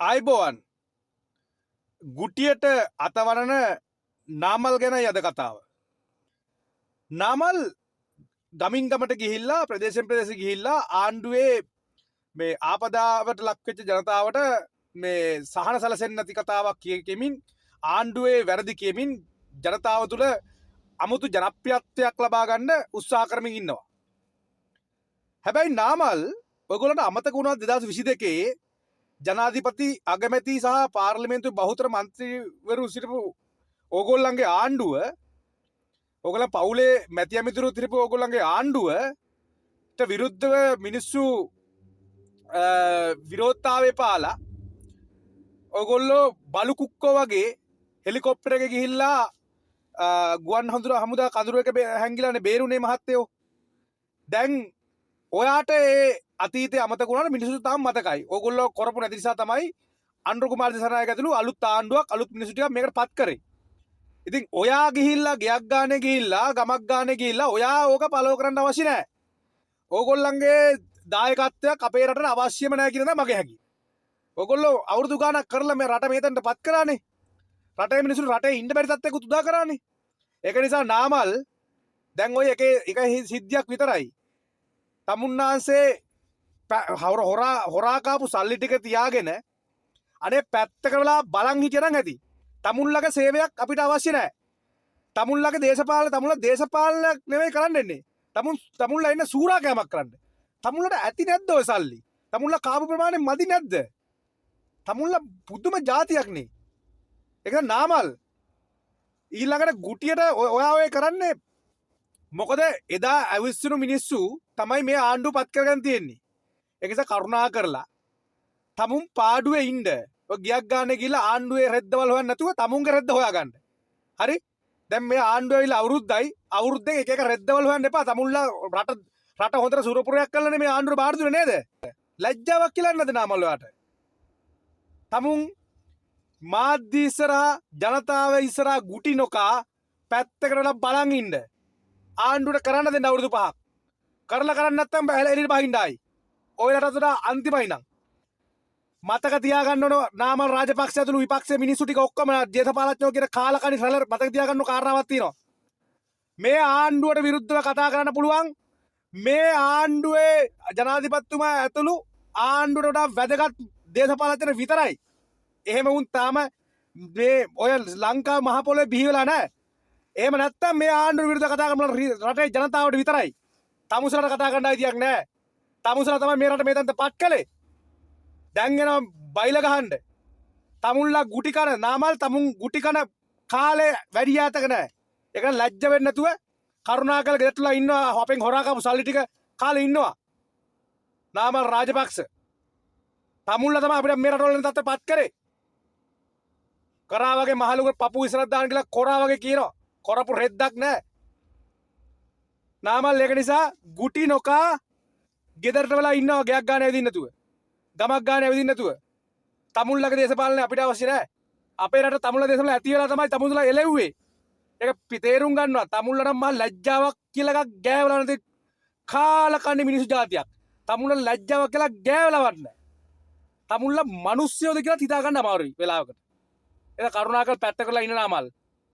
ආයිබෝවන් ගුටියට අතවරන නාමල් ගැන යද කතාව. නාමල් ගමින් ගමට ගිහිල්ලා ප්‍රදේශෙන් ප්‍රදේශ ගිහිල්ලා ආණ්ඩුවේ මේ ආපදාවට ලක්වෙච්ච ජනතාවට මේ සහන සලසෙන් නැති කතාවක් කියමින් ආණ්ඩුවේ වැරදි කියමින් ජනතාව තුළ අමුතු ජනප්‍රියත්වයක් ලබා ගන්න උත්සාහ කරමින් ඉන්නවා. හැබැයි නාමල් ඔයගොල්ලන්ට අමතක වුණා 2022 ජනාධිපති අගමැති සහ පාර්ලිමේන්තු බහුතර මන්ත්‍රීවරු සිටපු ඕගොල්ලන්ගේ ආණ්ඩුව ඕගොල්ලන් පවුලේ මැති ඇමතිවරු සිටපු ඕගොල්ලන්ගේ ආණ්ඩුවට විරුද්ධව මිනිස්සු විරෝධතාවය පාලා ඔයගොල්ලෝ බලු kukkෝ වගේ හෙලිකොප්ටර් එකක ගිහිල්ලා ගුවන් හමුදා කඳුරක හැංගිලානේ බේරුනේ මහත්තයෝ. දැන් ඔයාට ඒ අතීතය අමතක වුණාට මිනිස්සු තාම මතකයි. ඕගොල්ලෝ කරපු නැති නිසා තමයි අනුර කුමාර දිසානායක ඇතුළු අලුත් ආණ්ඩුවක් අලුත් මිනිස්සු ටිකක් මේකට පත් කරේ. ඉතින් ඔයා ගිහිල්ලා ගයක් ගානේ ගිහිල්ලා ගමක් ගානේ ගිහිල්ලා ඔයා ඕක පළව කරන්න අවශ්‍ය නැහැ. ඕගොල්ලන්ගේ දායකත්වයක් අපේ රටට අවශ්‍යම නැහැ කියන දා මගේ හැඟීම. ඕගොල්ලෝ අවුරුදු ගාණක් කරලා මේ රට මේතනට පත් කරානේ. රටේ මිනිස්සු රටේ ඉන්න බැරි තත්ත්වයකට උදා කරානේ. ඒක නිසා නාමල් දැන් ඔය එක සිද්ධියක් විතරයි. තමුන්නාන්සේ හොරාකාපු සල්ලි ටික තියාගෙන අනේ පැත්තකරලා බලන් හිටියනම් ඇති. තමුන්ලගේ සේවයක් අපිට අවශ්‍ය නැහැ. තමුන්ලගේ දේශපාලනයක් නෙවෙයි කරන්න එන්නේ. තමුන්ලා ඉන්න සූරා කෑමක් කරන්න. තමුන්ලට ඇති නැද්ද ඔය සල්ලි? තමුන්ලා කාපු ප්‍රමාණය මදි නැද්ද? තමුන්ලා පුදුම જાතියක් නේ. ඒක නාමල් ඊළඟට ගුටියට ඔයා ඔය කරන්නේ මොකද එදා ඇවිස්සුණු මිනිස්සු තමයි මේ ආණ්ඩුව පත් කරගන්න තියෙන්නේ. ඒක නිසා කරුණා කරලා තමුන් පාඩුවේ ඉන්න. ඔය ගියක් ගන්න ගිහලා ආණ්ඩුවේ රෙද්දවල් හොයන්න නැතුව තමුන්ගේ රෙද්ද හොයාගන්න. හරි? දැන් මේ ආණ්ඩුව ඇවිල්ලා අවුරුද්දයි. අවුරුද්දෙන් එක එක රෙද්දවල් හොයන්න එපා. තමුන්ලා රට හොඳට සුරපුරයක් කරලානේ මේ ආණ්ඩුව බාර දුන්නේ නේද? ලැජ්ජාවක් කියලා නැද්ද නාමල් ඔයාට? තමුන් මාධ්‍ය ඉස්සරහා ජනතාව ඉස්සරහා ගුටි නොකා පැත්තකට බලන් ඉන්න. ආණ්ඩුවට කරන්න දෙන්න අවුරුදු 5ක්. කරලා කරන්නේ නැත්නම් එළියට බහින්න ආයි. ඔයලට උඩ අන්තිමයි නම්. මතක තියාගන්න ඕන නාමල් රාජපක්ෂ ඇතුළු විපක්ෂයේ මිනිස්සු ටික ඔක්කොම දේශපාලඥයෝ කියන කාලකණි රැළ මතක තියාගන්න කාරණාවක් තියෙනවා. මේ ආණ්ඩුවට විරුද්ධව කතා කරන්න පුළුවන්. මේ ආණ්ඩුවේ ජනාධිපතිතුමා ඇතුළු ආණ්ඩුවට වඩා වැදගත් දේශපාලඥයෝ විතරයි. එහෙම වුන් තාම මේ ඔය ලංකා මහ පොළොවේ බිහි වෙලා නැහැ. එහෙම නැත්තම් මේ ආණ්ඩුව විරුද්ධව කතා කරන රටේ ජනතාවට විතරයි. තමුසලට කතා කරන්න අයිතියක් නැහැ. තමුසලා තමයි මේ රට මේ තැනට පත් කළේ. දැන් එනවා බයිල ගහන්න. තමුන්ලා ගුටි කන නාමල් තමුන් ගුටි කන කාලේ වැඩි ඈතක නැහැ. ඒක ලැජ්ජ වෙන්නේ නැතුව කරුණාකර ගෙදරලා ඉන්නවා අපෙන් හොරා කපු සල්ලි ටික කාලේ ඉන්නවා. නාමල් රාජපක්ෂ. තමුන්ලා තමයි අපිට මේ රටවල ඉන්න තත්ත්වයට පත් කරේ. කරා වගේ මහලුකට පපු ඉස්සරහ දාන්න කියලා කොරා වගේ කියනවා. කොරපු රෙද්දක් නැහැ. නාමල් ඒක නිසා ගුටි නොකා ගෙදරට වෙලා ඉන්නවා ගයක් ගන්න ඇවිදින්න නැතුව. ගමක් ගන්න ඇවිදින්න නැතුව. තමුන්ලගේ දේශපාලනය අපිට අවශ්‍ය නැහැ. අපේ රට තමුන්ලා දේශපාලන ඇති වෙලා තමයි තමුන්ලා එළෙව්වේ. ඒක තේරුම් ගන්නවා. තමුන්ලට මහ ලැජ්ජාවක් කියලා එකක් ගෑවලා නැති කාලකන්ණි මිනිස්සු జాතියක්. තමුන්ලා ලැජ්ජාවක් කියලා ගෑවලවත් නැහැ. තමුන්ලා මිනිස්සුයෝද කියලා හිතා ගන්න අමාරුයි වෙලාවකට. ඒක කරුණාකර පැත්ත කරලා ඉන්න නාමල්.